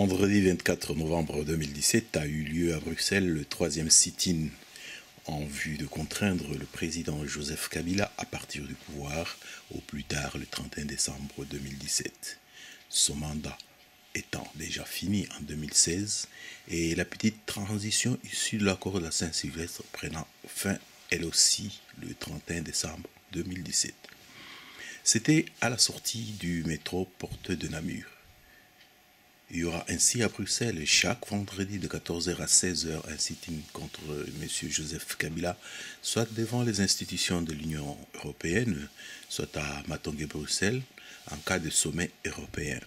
Vendredi 24 novembre 2017 a eu lieu à Bruxelles le troisième sit-in en vue de contraindre le président Joseph Kabila à partir du pouvoir au plus tard le 31 décembre 2017. Son mandat étant déjà fini en 2016 et la petite transition issue de l'accord de la Saint-Sylvestre prenant fin elle aussi le 31 décembre 2017. C'était à la sortie du métro Porte de Namur. Il y aura ainsi à Bruxelles chaque vendredi de 14h à 16h un sit-in contre M. Joseph Kabila, soit devant les institutions de l'Union européenne, soit à Matongué-Bruxelles, en cas de sommet européen.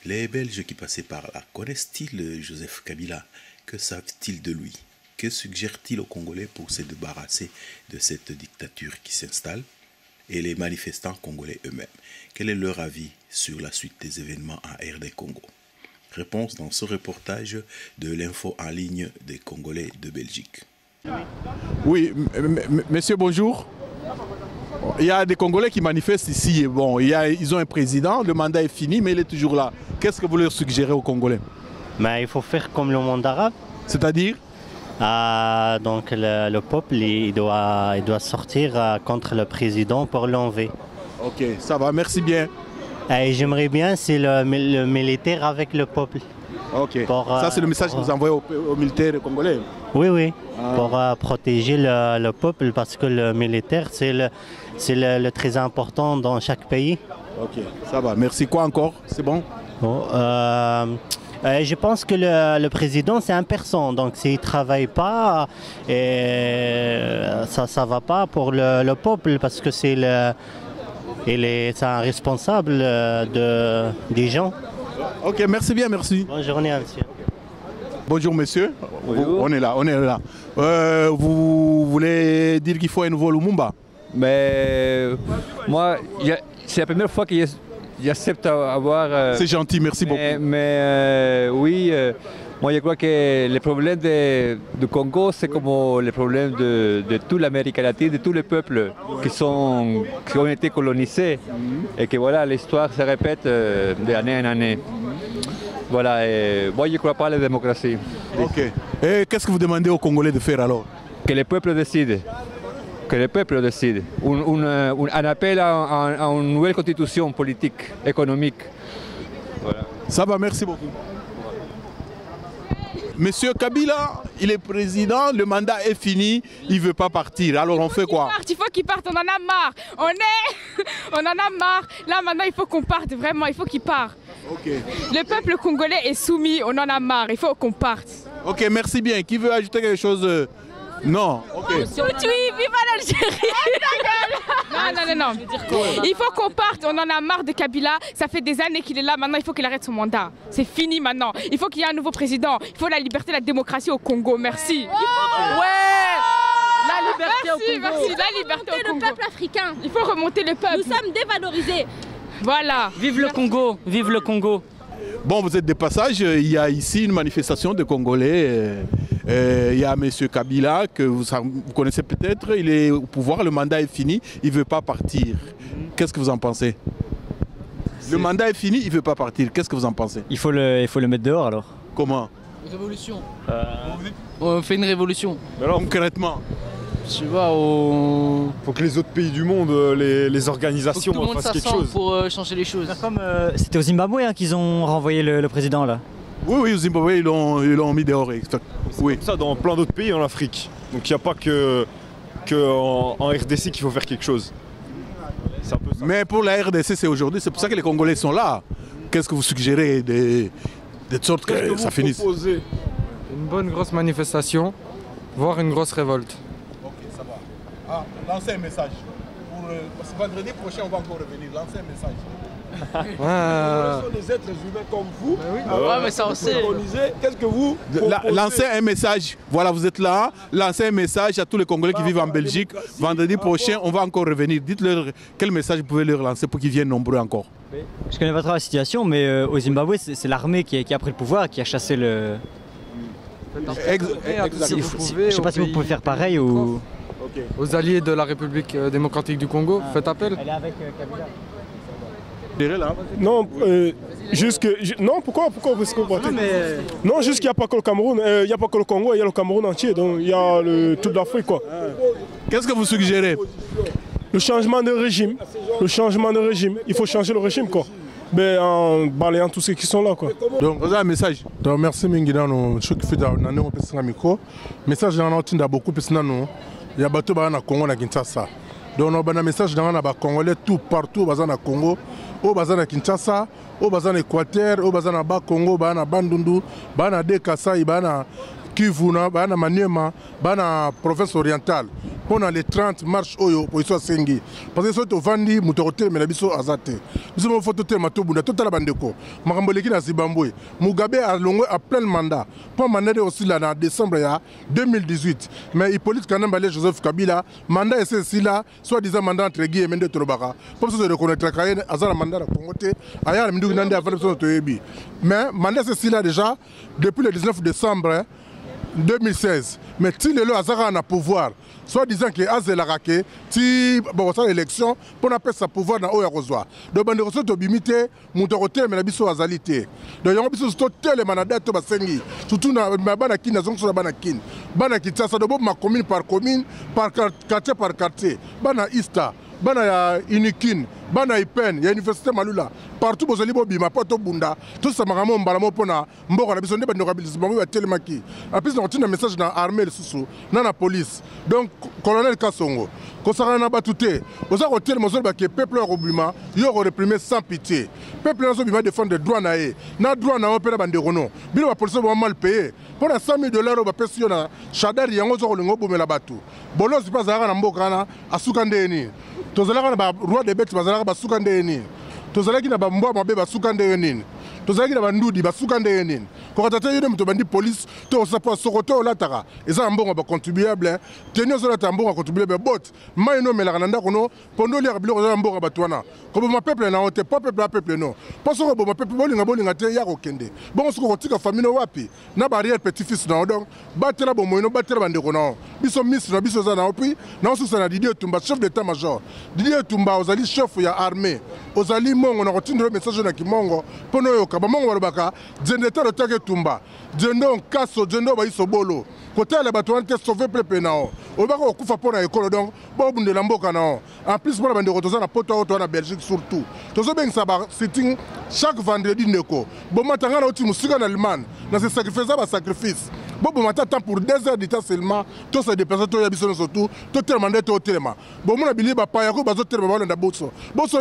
Les Belges qui passaient par là connaissent-ils Joseph Kabila? Que savent-ils de lui? Que suggère-t-il aux Congolais pour se débarrasser de cette dictature qui s'installe? Et les manifestants congolais eux-mêmes, quel est leur avis sur la suite des événements en RD Congo? Réponse dans ce reportage de l'info en ligne des Congolais de Belgique. Oui, monsieur, bonjour. Il y a des Congolais qui manifestent ici. Bon, ils ont un président, le mandat est fini, mais il est toujours là. Qu'est-ce que vous leur suggérez aux Congolais? Mais il faut faire comme le monde arabe. C'est-à-dire? Donc le peuple il doit sortir contre le président pour l'enlever. Ok, ça va, merci bien. Et j'aimerais bien c'est le militaire avec le peuple. Ok, ça c'est le message que vous envoyez aux militaires congolais? Oui, oui, pour protéger le peuple parce que le militaire c'est le très important dans chaque pays. Ok, ça va, merci. Quoi encore? C'est bon? Je pense que le président c'est un personne, donc s'il ne travaille pas, ça ne va pas pour le peuple parce que c'est un responsable des gens. Ok, merci bien, merci. Bonne journée, monsieur. Bonjour, monsieur. Bonjour. On est là. Vous voulez dire qu'il faut un nouveau Lumumba? Mais moi, c'est la première fois que j'accepte avoir... C'est gentil, merci beaucoup. Mais oui, moi je crois que les problèmes du Congo, c'est comme les problèmes de toute l'Amérique latine, de tous les peuples qui ont été colonisés et que voilà, l'histoire se répète d'année en année. Voilà, et moi je ne crois pas à la démocratie. Ok. Et qu'est-ce que vous demandez aux Congolais de faire alors? Que les peuples décident. Que le peuple décide. Un appel à une nouvelle constitution politique, économique. Voilà. Ça va, merci beaucoup. Monsieur Kabila, il est président, le mandat est fini, il ne veut pas partir. Alors on fait quoi? Il faut qu'il parte, on en a marre. On en a marre. Là maintenant il faut qu'on parte, vraiment, il faut qu'il parte. Okay. Le peuple congolais est soumis, on en a marre, il faut qu'on parte. Ok, merci bien. Qui veut ajouter quelque chose? Non, ok. Oui, viva l'Algérie. Non. Il faut qu'on parte, on en a marre de Kabila. Ça fait des années qu'il est là, maintenant il faut qu'il arrête son mandat. C'est fini maintenant. Il faut qu'il y ait un nouveau président. Il faut la liberté, la démocratie au Congo. Merci. La liberté au Congo. Merci, la liberté au Congo. Le peuple africain. Il faut remonter le peuple. Nous sommes dévalorisés. Voilà. Vive le Congo, vive le Congo. Bon, vous êtes de passage, il y a ici une manifestation de Congolais. Il y a M. Kabila, que vous connaissez peut-être, il est au pouvoir, le mandat est fini, il ne veut pas partir. Qu'est-ce que vous en pensez? Le mandat est fini, il ne veut pas partir, qu'est-ce que vous en pensez? Il faut le mettre dehors alors. Comment? Révolution. On fait une révolution. Alors, concrètement? Je sais pas, faut que les autres pays du monde, les organisations fassent quelque chose. Pour changer les choses. Comme c'était au Zimbabwe qu'ils ont renvoyé le président là. Oui, au Zimbabwe, ils l'ont mis dehors. C'est comme ça dans plein d'autres pays en Afrique. Donc il n'y a pas que en RDC qu'il faut faire quelque chose. Un peu ça. Mais pour la RDC, c'est aujourd'hui, c'est pour ça que les Congolais sont là. Qu'est-ce que vous suggérez de sorte que ça finisse? Une bonne grosse manifestation, voire une grosse révolte. Lancez un message. Parce que vendredi prochain, on va encore revenir. Lancez un message. Ce sont des êtres humains comme vous. Mais ça on sait. Qu'est-ce que vous lancez un message. Voilà, vous êtes là. Lancez un message à tous les Congolais qui vivent en Belgique. Vendredi prochain, on va encore revenir. Dites-leur quel message vous pouvez leur lancer pour qu'ils viennent nombreux encore. Je connais pas trop la situation, mais au Zimbabwe, c'est l'armée qui a pris le pouvoir, qui a chassé le... Je sais pas si vous pouvez faire pareil ou... Aux alliés de la République démocratique du Congo, faites appel. Elle est avec Kabila. Non, non, pourquoi parce que non, juste qu'il n'y a pas que le Cameroun, il n'y a pas que le Congo, il y a le Cameroun entier, donc il y a toute l'Afrique, quoi. Qu'est-ce que vous suggérez? Le changement de régime. Le changement de régime. Il faut changer le régime, quoi. Mais en balayant tous ceux qui sont là, quoi. Donc, vous avez un message? Donc, merci Mingidano. Je suis fait dans le micro. Message dans le beaucoup plus non. Il y a bateau dans Congo na Kinshasa. Donc, on a un message dans le Congolais tout partout dans le Congo, au bazar na Kinshasa, au bazar na Équateur, au bazar na Bas Congo, bana Bandundu, bana Dekasai, bana Kivu, bana Maniema, bana province orientale. Pendant les 30 marches oyo pour soit sengi parce que soit to vandi mutorote mais la biso azate biso mo photo te matobunda total bandeko makamboleki na Zimbabwe Mugabe a longo à plein mandat pour mandat aussi là en décembre 2018 mais Hippolyte Kanambale Joseph Kabila mandat est ceci là soit disant mandat entre guillemets Mende Tolobaka pour se reconnaître Kayen azala mandat à Congote aya mindu nande avant so to yebi mais mandat c'est ceci là déjà depuis le 19 décembre 2016 mais si le azara na pouvoir soit disant que Azelakake, si bon ça l'élection pour n'a pas sa pouvoir dans Oya Rosoa. Donc bande reço to bimité mutorote mais la biso azalité. Donc yango biso to tele mandat to basengi. Surtout na bana kin na zongo so bana kin. Bana kitasa do ma commune par quartier par quartier. Bana Ista, bana ya Unikin, bana Ipen, ya université Malula. Partout bozali bo bima poto bunda. Tout ça maramo mbalamo pona mboka na biso nde bande rehabilitation ba telemaki. En plus on tient un message dans armée sous na la police. Donc colonel Kassongo, kosaka na batute, oza ko tel mozol ba ke peuple robima, yo réprimer sans pitié. Peuple nazo bima défendre des droits na e. Na droit na opéra bande rono. Bino ba police ba mal payé. Pour na $100,000 ba pesi na shadari yango zo ko lingo bomela batu. Bolos pas za na mboka na asuka ndeni. Tozala na ba roi de bête bazala ba suka ndeni. Tozalaki na bambwa mabe basuka ndenge nini tozalaki na bandudi basuka ndenge nini kokatata yone muto bandi police to sapo sokoto olataka eza mbongo ba contribuable tenio zo lata mbongo contribuable bot mai no melaka na ndako no pondo lia biloko za mbongo batwana ko bo ma peuple na ote pas peuple non parce que bo ma peuple bolinga te ya kokende bongo soko kotika famille wapi na barrière petit fils na donc batela bo moino batela bandeko na biso miss na biso za na opi na osusa na Didier Tumba chef d'état major Didier Tumba ozali chef ya armée ozali mongo na kotindelo message na kimongo pono yoka ba mongo balobaka djendeta le take Tumba djendo kaso djendo ba isobolo kotala bato ante sauver peuple nao obaka okufa pona ekolo donc bo bundela mboka nao en plus pour la bande rotoza na poto auto na Belgique surtout tozo bengisa ba sitting chaque vendredi ndeko bo matanga na oti musika na Allemagne na se sacrifice ba sacrifice bon matin temps pour 2 heures de temps seulement tout se déplacer to ya biso surtout to tellement de to telema bon mon abili ba pa ya ko bazo telema ba na boso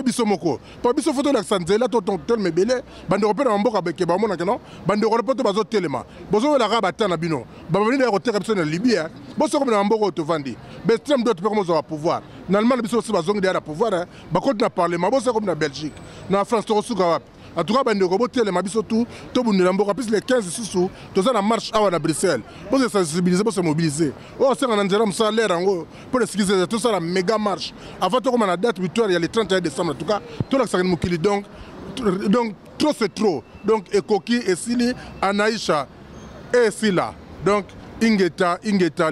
biso moko pa biso photo na sanzela to tel mebele bande repère mboka beke ba mona kenon bande repère to bazo telema bozo la raba ta na bino ba venir de côté biso na Libye boso comme na mboka to vandi be extrême d'autres pour au pouvoir normalement biso aussi bazongi de la pouvoir ba côté na parlement boso comme na Belgique na France to suka wapi. En tout cas, bande robot tele mabiso tout bundela mboka plus les 15 sous toza na marche awa na Bruxelles. Pour se sensibiliser, pour se mobiliser. Oh, c'est un endroit ça l'air en pour excuser tout ça la méga marche. Avant tout comme la date victoire il y a le 31 décembre en tout cas, tout la sakine mukili donc trop c'est trop. Donc Ekoki et Sili Anaïcha et Sila. Donc Ingeta,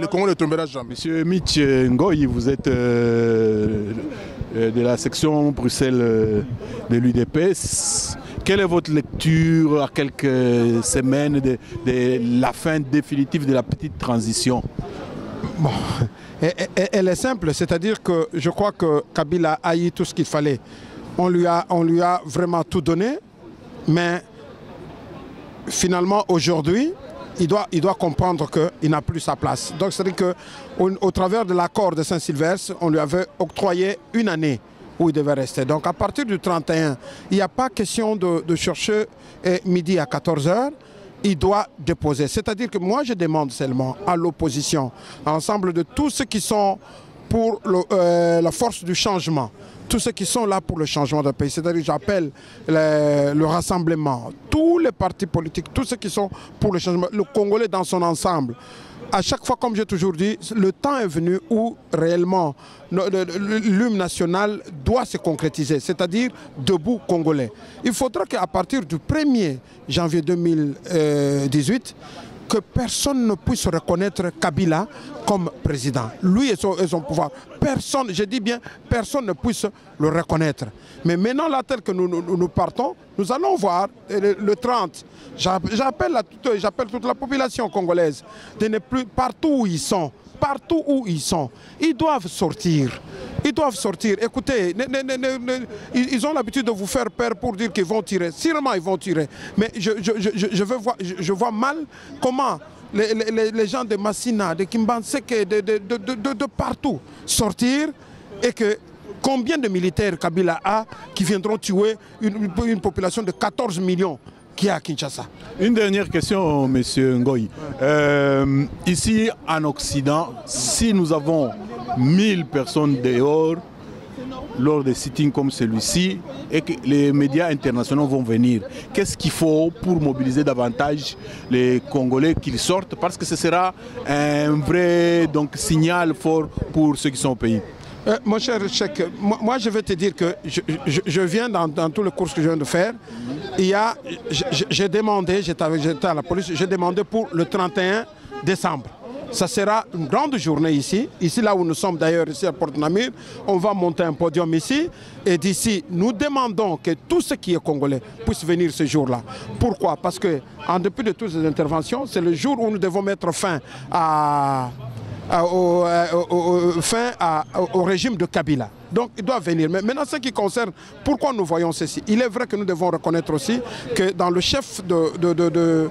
le Congo ne tombera jamais. Monsieur Mitch Ngoyi, vous êtes de la section Bruxelles de l'UDPS. Quelle est votre lecture à quelques semaines de la fin définitive de la petite transition? Bon, elle est simple, c'est-à-dire que je crois que Kabila a eu tout ce qu'il fallait. On lui a vraiment tout donné, mais finalement aujourd'hui, il doit comprendre qu'il n'a plus sa place. Donc c'est-à-dire qu'au travers de l'accord de Saint-Sylvestre, on lui avait octroyé 1 année où il devait rester. Donc à partir du 31, il n'y a pas question de chercher midi à 14 h, il doit déposer. C'est-à-dire que moi je demande seulement à l'opposition, à l'ensemble de tous ceux qui sont pour la force du changement, tous ceux qui sont là pour le changement de pays, c'est-à-dire j'appelle le rassemblement, tous les partis politiques, tous ceux qui sont pour le changement, le Congolais dans son ensemble. À chaque fois, comme j'ai toujours dit, le temps est venu où réellement l'hymne national doit se concrétiser, c'est-à-dire debout Congolais. Il faudra qu'à partir du 1er janvier 2018, que personne ne puisse reconnaître Kabila comme président. Lui et son pouvoir. Personne, je dis bien, personne ne puisse le reconnaître. Mais maintenant, là, tel que nous partons, nous allons voir le 30. J'appelle toute la population congolaise de ne plus, partout où ils sont, ils doivent sortir. Ils doivent sortir. Écoutez, ils ont l'habitude de vous faire peur pour dire qu'ils vont tirer. Sûrement, ils vont tirer. Mais je vois mal comment les gens de Massina, de Kimbanseke, de partout sortir et que combien de militaires Kabila a qui viendront tuer une population de 14 millions qui est à Kinshasa. Une dernière question, M. Ngoï. Ici, en Occident, si nous avons 1000 personnes dehors, lors des sittings comme celui-ci, et que les médias internationaux vont venir, qu'est-ce qu'il faut pour mobiliser davantage les Congolais qu'ils sortent? Parce que ce sera un vrai signal fort pour ceux qui sont au pays. Mon cher Cheikh, moi je vais te dire que je viens dans tout le cours que je viens de faire. J'ai demandé, j'étais à la police, j'ai demandé pour le 31 décembre. Ça sera une grande journée ici là où nous sommes d'ailleurs, ici à Port-Namur. On va monter un podium ici et d'ici, nous demandons que tout ce qui est congolais puisse venir ce jour-là. Pourquoi? Parce que en dépit de toutes ces interventions, c'est le jour où nous devons mettre fin au régime de Kabila. Donc il doit venir. Mais maintenant, ce qui concerne, pourquoi nous voyons ceci? Il est vrai que nous devons reconnaître aussi que dans le chef de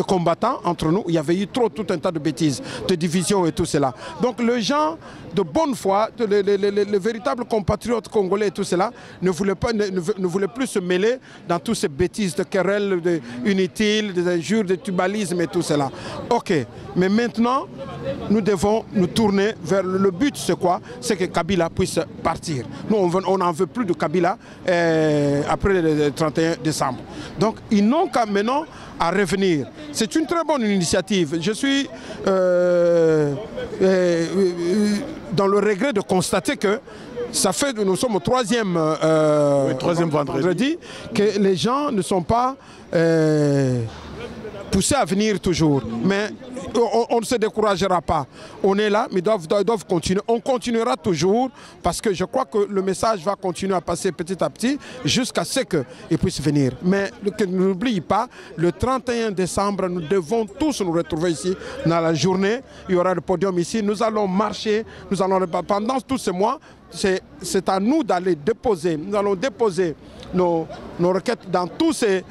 combattants entre nous, il y avait eu tout un tas de bêtises, de divisions et tout cela. Donc les gens de bonne foi, les véritables compatriotes congolais et tout cela, ne voulaient plus se mêler dans toutes ces bêtises de querelles inutiles, des injures, de tribalisme et tout cela. Ok, mais maintenant, nous devons nous tourner vers le but, c'est quoi? C'est que Kabila puisse partir. Nous, on n'en veut plus de Kabila après le 31 décembre. Donc, ils n'ont qu'à maintenant à revenir. C'est une très bonne initiative. Je suis dans le regret de constater que ça fait, nous sommes au troisième vendredi, que les gens ne sont pas poussés à venir toujours. Mais on ne se découragera pas. On est là, mais ils doivent continuer. On continuera toujours parce que je crois que le message va continuer à passer petit à petit jusqu'à ce qu'ils puissent venir. Mais n'oublie pas, le 31 décembre, nous devons tous nous retrouver ici dans la journée. Il y aura le podium ici. Nous allons marcher. Pendant tous ces mois, c'est à nous d'aller déposer. Nous allons déposer nos requêtes dans tous ces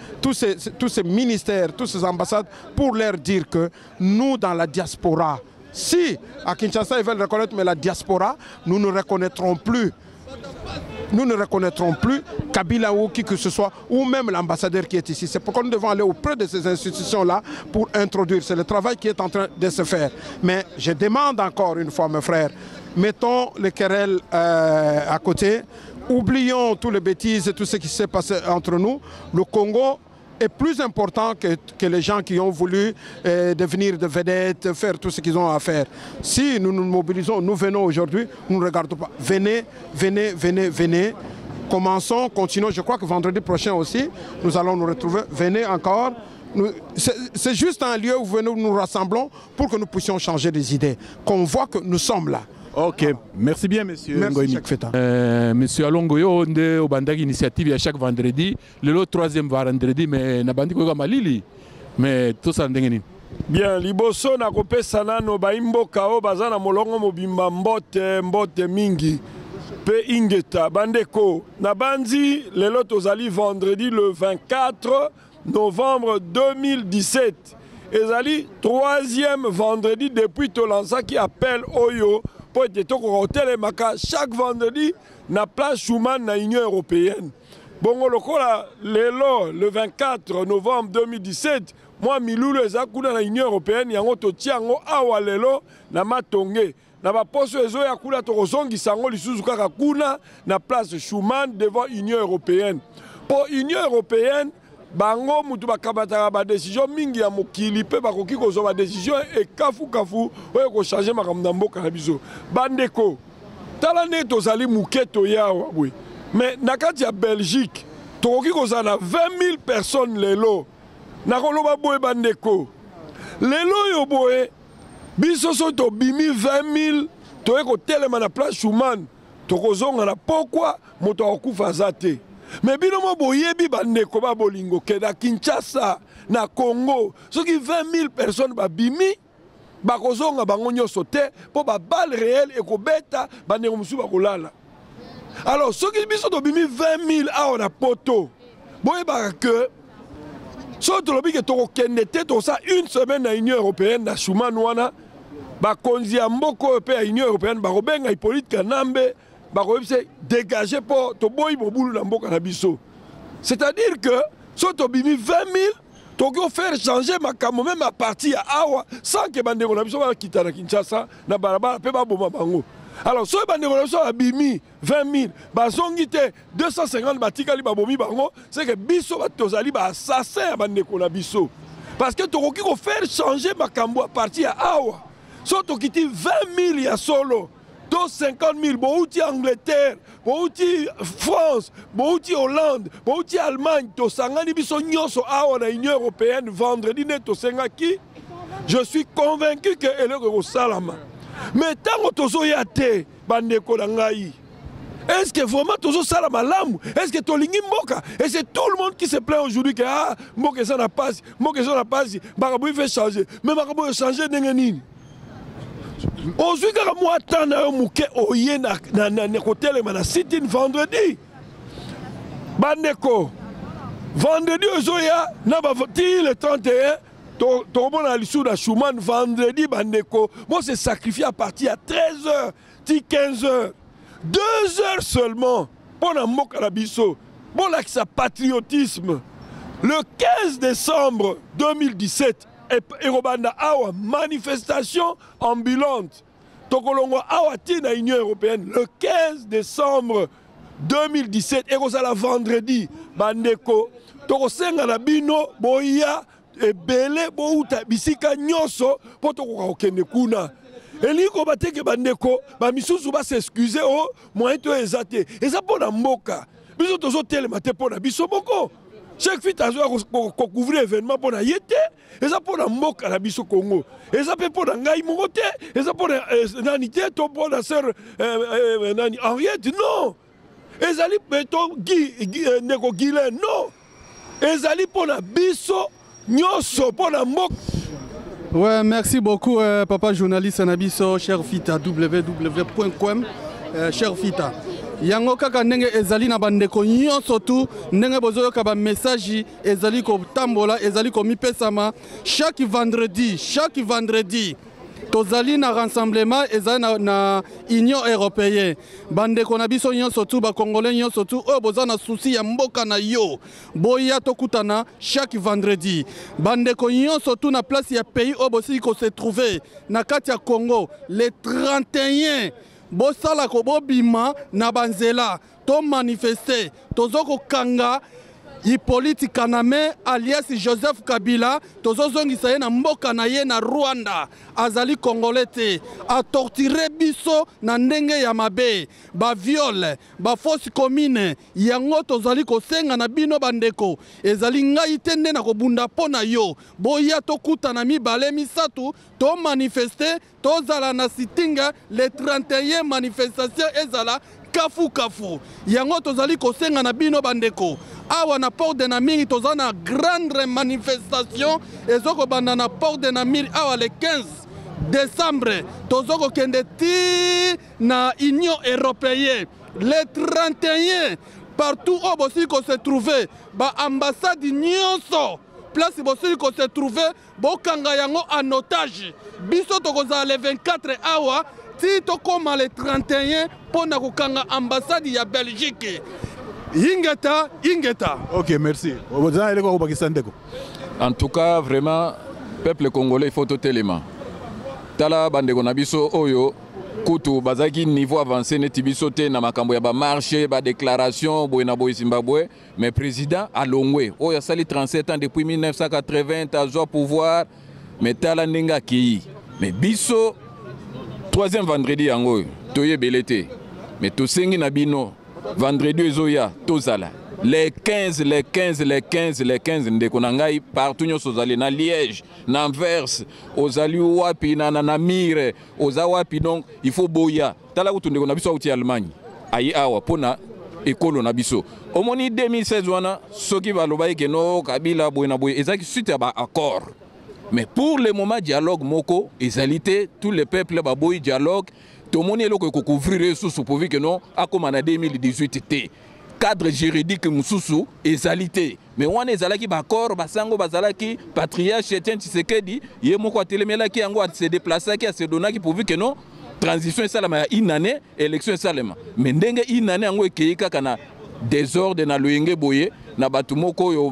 ministères, toutes ces ambassades pour leur dire que nous, dans la diaspora, si à Kinshasa ils veulent reconnaître, mais la diaspora, nous ne reconnaîtrons plus. Nous ne reconnaîtrons plus Kabila ou qui que ce soit, ou même l'ambassadeur qui est ici. C'est pourquoi nous devons aller auprès de ces institutions-là pour introduire. C'est le travail qui est en train de se faire. Mais je demande encore une fois, mes frères, mettons les querelles à côté. Oublions toutes les bêtises et tout ce qui s'est passé entre nous. Le Congo est plus important que les gens qui ont voulu devenir des vedettes, faire tout ce qu'ils ont à faire. Si nous nous mobilisons, nous venons aujourd'hui, nous ne regardons pas. Venez, venez, venez, venez. Commençons, continuons. Je crois que vendredi prochain aussi, nous allons nous retrouver. Venez encore. C'est juste un lieu où nous rassemblons pour que nous puissions changer des idées. Qu'on voit que nous sommes là. Ok, merci bien, monsieur. Merci, monsieur Alongoyo, on a une initiative à chaque vendredi. Le troisième vendredi, mais on a une malili. Mais tout ça, bien, liboso na kopesa nano baimboka o bazana molongo mobimba mbote mingi pe ingeta bandeko na bandi lelo tozali vendredi le 24 novembre 2017 ezali troisième vendredi depuis Tolansa qui appelle Oyo pour être chaque vendredi na place Schuman na Union européenne. Bongo lokola lelo le 24 novembre 2017 moi milulu ezakuna na Union européenne yango totiango awa lelo na matonge na ba poso ezo ya kula tokozongi sango lisusu kaka kuna na place Schuman devant Union européenne. Pour Union européenne bango mutu bakabataka ba décision mingi ya mokili pe bakoki kozwa ba décision e kafu oyo ko changer makambo na mboka na biso bandeko tala ne tozali muketo yawa bwe mais na kati ya Belgique tokoki kozala na 20 000 personnes lelo nakoloba boye bandeko lelo yo boye biso so to bimi 20 000 to eko telema na place Schumann to kozonga na pokwa moto akufa zate mais bino mo boyebi bandeko ba bolingo ke na Kinshasa na Congo soki 20 000 personnes ba bimi ba kozonga bango nyonso te po ba balle réelle ekobeta bandeko musu ba kolala. Alors soki biso to bimi 20 000 awa na poto boyeba que so to lobi ke to kokende te to sa une semaine na Union européenne na Schumann wana ba konzi ya mboko pe ya Union européenne ba robenga Hippolyte Kanambe ba robise dégager po to boyi mobulu na mboka na biso. C'est-à-dire que so to bimi 20 000 to ko faire changer makambo même à partir ya awa sans que bandeko na biso ba kita na Kinshasa na barabara pe ba boma bango. Alors so bandeko na biso abimi 20 000 bazongi te 250 batikali ba bomi bango c'est que biso ba tozali ba assassin ya bandeko na biso parce que to ko faire changer makambo à partir ya awa so to kiti 20 000 ya solo to 50 000 bouti Angleterre bouti France bouti Hollande bouti Allemagne to sangani biso nyonso awa na Union européenne vendredi ne to sengaki je suis convaincu que eloko salama mais tango tozo ya te bandeko na ngai est-ce que vraiment tozo sala malamu est-ce que tolingi mboka et c'est tout le monde qui se plaint aujourd'hui que ah mboka ça n'a pas bakabu fait changer mais bakabu changer ndengenini ozwi kaka mwa temps na yo moke oye na kotelema na sit-in vendredi bandeko vendredi ozoya na ti le 31 tokobona lisu na Schumann vendredi bandeko bon se sacrifier à partir à 13h ti 15h 2 heures seulement pour na mboka na biso bon là sa patriotisme le 15 décembre 2017 et Robanda awa manifestation ambulante tokolongo awa tina Union européenne le 15 décembre 2017 et la vendredi bandeko tokosenga na bino boya ebele bouta bisika nyonso po tokoka okende kuna eliko bateke bandeko ba misusu ba s'excuser o moyen to ezate eza pona mboka biso tozo telema te pona biso moko chaque fois qu'on couvre événement pour yété et ça pour la mboka na biso Congo et ça peut pour ngai mongote et ça pour nani té to pour la sœur nani Henriette non et ça li beto neko Guilain non et ça li pour la biso nyoso pour la mboka. Ouais, merci beaucoup papa journaliste Nabiso cher Fita www.com cher Fita yango kaka ndenge ezali na bandeko nyonso tu ndenge bozoyoka ba message ezali ko tambola ezali ko mipesama chaque vendredi tozali na rassemblement ezali na Union européenne bandeko na biso nyonso tu ba congolais nyonso tu oyo boza na souci ya mboka na yo boya tokutana chaque vendredi bandeko nyonso tu na place ya pays oyo bosi ko se trouver na kati ya Congo le 31 bosala ko bobima na banzela to manifester tozoko kanga Hippolyte Kanambe alias Joseph Kabila tozozongisa ye na mboka na ye na Rwanda azali congolais te a torturer biso na ndenge ya mabe ba viol ba fausse commune yango tozali kosenga na bino bandeko ezali ngai te nde na kobunda pona yo boya tokuta na mibale misatu to manifester tozala na sitinga le 31 manifestation ezala kafu yango tozali kosenga na bino bandeko awa na Port de Namiri tozana na grande manifestation ezoko banda na Port de Namiri awa le 15 décembre tozoko kende ti na Union européenne le 31 partout où bosi ko se trouver ba ambassade nyonso place bosi ko se trouver bokanga yango en otage biso tokoza le 24 awa ti tokoma le 31 pona kokanga ambassade ya Belgique Ingeta. Ok, merci. En tout cas, vraiment, peuple congolais, il faut tout élément. Tala bandeko na biso oyo kutu bazaki niveau avancé neti biso te na makambo ya ba marché ba déclaration boyena boy Zimbabwe mais président alongwe oyo sali 37 ans depuis 1980 azwa pouvoir mais tala ndinga ki mais biso troisième vendredi yango toye belete mais to sengi na bino vendredi ezoya tozala les 15 ndeko na ngai partout nyonso ozali na Liège, na Anvers, ozali wapi na Mire, oza wapi, donc il faut boya. Tala kutu ndeko na biso auti Allemagne. Ayi awa pona ekolo na biso. Omoni 2016 wana soki baloba ke no Kabila boye na boye ezaki suite ya ba accord. Mais pour le moment dialogue moko ezalité tous les peuples ba boye dialogue. Tout le monde est là pour couvrir sous pour que non à comme en 2018 était cadre juridique mususu ezalité mais on est là qui d'accord basango bazalaki patriarche Etienne Tshisekedi ye moko atelemela ki yango se déplacer ki se donner qui pourvu que non transition salama ya une année élection salama mais ndenge une année yango ekeika kana désordre na loyenge boye na batu moko yo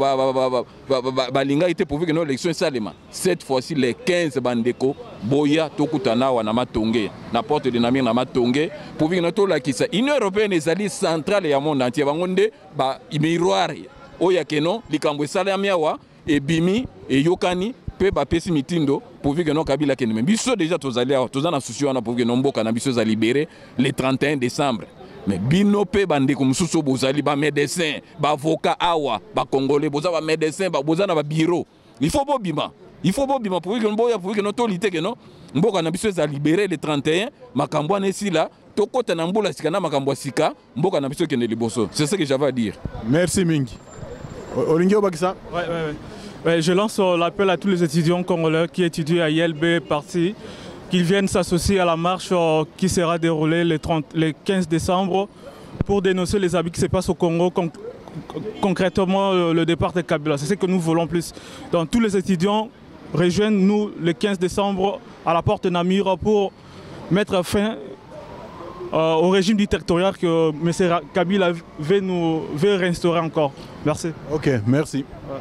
balinga été pourvu que non élection salama cette fois-ci les 15 bandeko boya tokutana wana matonge na porte de namir na matonge pourvu que non to la kisa Union européenne ezali centrale ya monde entier bangonde ba miroir oya que non likambo salama yawa e bimi e yokani pe ba pesi mitindo pourvu que non Kabila kene biso déjà tozali tozana souci wana pourvu que non mboka na biso za libéré le 31 décembre. Mais bino pe bande comme sous bozali ba médecin ba avocat awa ba congolais boza ba médecin ba boza na ba bureau il faut bobima pour que boya pour que notre lité que non mboka na biso za libérer le 31 makambo na esila to kota na mbula sika na makambo sika mboka na biso kene liboso. C'est ce que j'avais à dire. Merci Mingi. Olingi Obakisa. Ouais, je lance l'appel à tous les étudiants congolais qui étudient à ILB parti qu'ils viennent s'associer à la marche qui sera déroulée le 15 décembre pour dénoncer les abus qui se passent au Congo, concrètement le départ de Kabila. C'est ce que nous voulons plus. Donc tous les étudiants rejoignent-nous le 15 décembre à la porte de Namur pour mettre fin au régime dictatorial que M. Kabila veut réinstaurer encore. Merci. Ok, merci. Ouais.